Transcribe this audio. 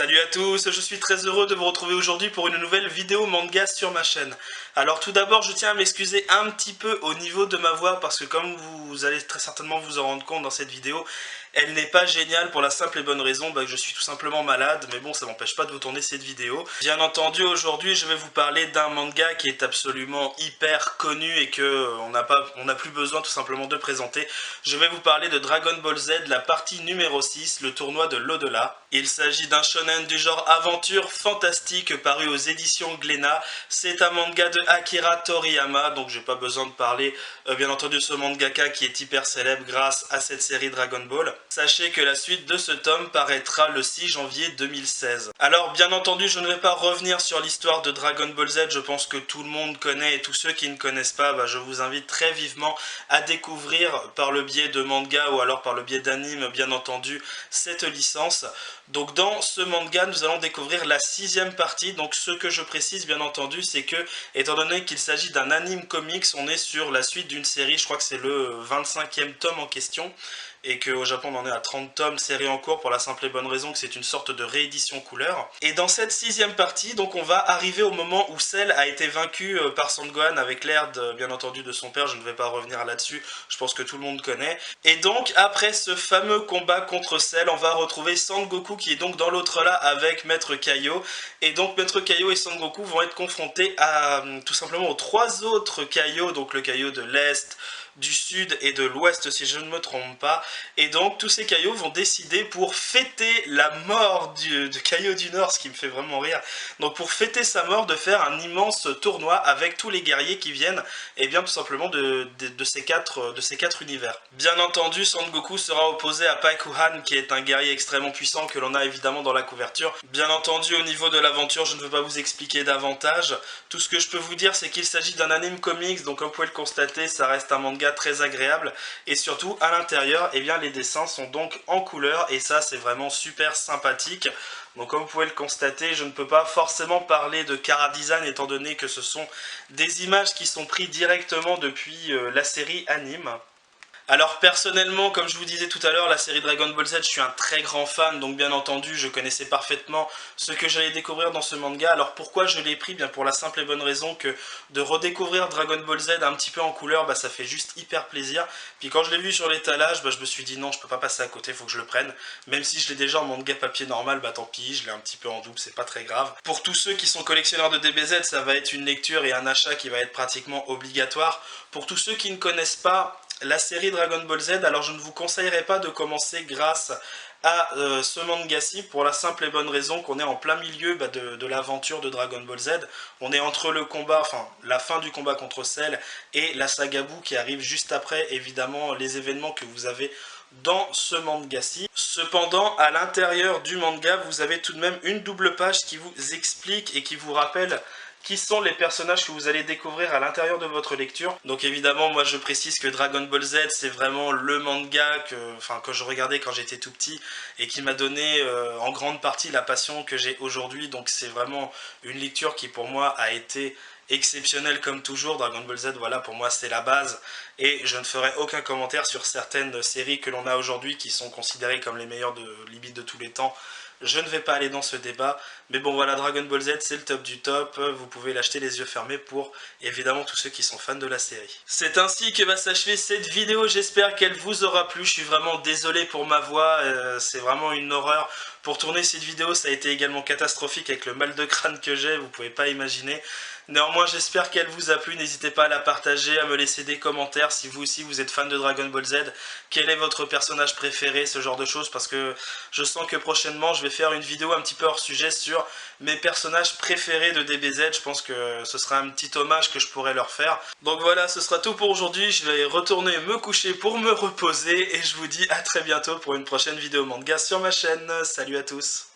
Salut à tous, je suis très heureux de vous retrouver aujourd'hui pour une nouvelle vidéo manga sur ma chaîne. Alors tout d'abord je tiens à m'excuser un petit peu au niveau de ma voix parce que comme vous allez très certainement vous en rendre compte dans cette vidéo, elle n'est pas géniale pour la simple et bonne raison que je suis tout simplement malade, mais bon ça m'empêche pas de vous tourner cette vidéo. Bien entendu aujourd'hui je vais vous parler d'un manga qui est absolument hyper connu et que on n'a plus besoin tout simplement de présenter. Je vais vous parler de Dragon Ball Z, la partie numéro 6, le tournoi de l'au-delà. Il s'agit d'un shonen du genre aventure fantastique paru aux éditions Glénat. C'est un manga de Akira Toriyama, donc j'ai pas besoin de parler bien entendu de ce mangaka qui est hyper célèbre grâce à cette série Dragon Ball. Sachez que la suite de ce tome paraîtra le 6 janvier 2016. Alors bien entendu je ne vais pas revenir sur l'histoire de Dragon Ball Z, je pense que tout le monde connaît et tous ceux qui ne connaissent pas, je vous invite très vivement à découvrir par le biais de manga ou alors par le biais d'anime bien entendu cette licence. Donc dans ce manga nous allons découvrir la 6e partie, donc ce que je précise bien entendu c'est que étant donné qu'il s'agit d'un anime comics, on est sur la suite d'une série, je crois que c'est le 25e tome en question, et qu'au Japon on en est à 30 tomes, série en cours pour la simple et bonne raison que c'est une sorte de réédition couleur. Et dans cette 6e partie, donc on va arriver au moment où Cell a été vaincu par Son Gohan avec l'aide bien entendu de son père, je ne vais pas revenir là-dessus, je pense que tout le monde connaît. Et donc après ce fameux combat contre Cell, on va retrouver Sangoku qui est donc dans l'autre-là avec Maître Kaio. Et donc Maître Kaio et Sangoku vont être confrontés à tout simplement aux 3 autres Kaio, donc le Kaio de l'Est, du sud et de l'ouest si je ne me trompe pas, et donc tous ces Kaio vont décider pour fêter la mort de Kaio du Nord, ce qui me fait vraiment rire, donc pour fêter sa mort de faire un immense tournoi avec tous les guerriers qui viennent et bien tout simplement de ces quatre univers. Bien entendu Son Goku sera opposé à Paikuhan qui est un guerrier extrêmement puissant que l'on a évidemment dans la couverture. Bien entendu au niveau de l'aventure je ne veux pas vous expliquer davantage, tout ce que je peux vous dire c'est qu'il s'agit d'un anime comics, donc comme vous pouvez le constater ça reste un manga très agréable et surtout à l'intérieur les dessins sont donc en couleur et ça c'est vraiment super sympathique. Donc comme vous pouvez le constater je ne peux pas forcément parler de chara-design étant donné que ce sont des images qui sont prises directement depuis la série anime. Alors personnellement, comme je vous disais tout à l'heure, la série Dragon Ball Z, je suis un très grand fan, donc bien entendu, je connaissais parfaitement ce que j'allais découvrir dans ce manga. Alors pourquoi je l'ai pris? Bien pour la simple et bonne raison que de redécouvrir Dragon Ball Z un petit peu en couleur, ça fait juste hyper plaisir. Puis quand je l'ai vu sur l'étalage, je me suis dit non, je peux pas passer à côté, faut que je le prenne. Même si je l'ai déjà en manga papier normal, tant pis, je l'ai un petit peu en double, c'est pas très grave. Pour tous ceux qui sont collectionneurs de DBZ, ça va être une lecture et un achat qui va être pratiquement obligatoire. Pour tous ceux qui ne connaissent pas la série Dragon Ball Z, alors je ne vous conseillerais pas de commencer grâce à ce manga-ci pour la simple et bonne raison qu'on est en plein milieu de l'aventure de Dragon Ball Z. On est entre le combat, enfin la fin du combat contre Cell et la saga Buu qui arrive juste après évidemment les événements que vous avez dans ce manga-ci. Cependant, à l'intérieur du manga, vous avez tout de même une double page qui vous explique et qui vous rappelle qui sont les personnages que vous allez découvrir à l'intérieur de votre lecture. Donc évidemment, moi je précise que Dragon Ball Z, c'est vraiment le manga que je regardais quand j'étais tout petit et qui m'a donné en grande partie la passion que j'ai aujourd'hui. Donc c'est vraiment une lecture qui pour moi a été exceptionnelle comme toujours. Dragon Ball Z, voilà, pour moi c'est la base. Et je ne ferai aucun commentaire sur certaines séries que l'on a aujourd'hui qui sont considérées comme les meilleures limite de tous les temps. Je ne vais pas aller dans ce débat, mais bon voilà, Dragon Ball Z c'est le top du top, vous pouvez l'acheter les yeux fermés pour évidemment tous ceux qui sont fans de la série. C'est ainsi que va s'achever cette vidéo, j'espère qu'elle vous aura plu, je suis vraiment désolé pour ma voix, c'est vraiment une horreur. Pour tourner cette vidéo ça a été également catastrophique avec le mal de crâne que j'ai, vous pouvez pas imaginer. Néanmoins j'espère qu'elle vous a plu, n'hésitez pas à la partager, à me laisser des commentaires si vous aussi vous êtes fan de Dragon Ball Z, quel est votre personnage préféré, ce genre de choses, parce que je sens que prochainement je vais faire une vidéo un petit peu hors sujet sur mes personnages préférés de DBZ, je pense que ce sera un petit hommage que je pourrais leur faire. Donc voilà, ce sera tout pour aujourd'hui, je vais retourner me coucher pour me reposer et je vous dis à très bientôt pour une prochaine vidéo manga sur ma chaîne. Salut à tous.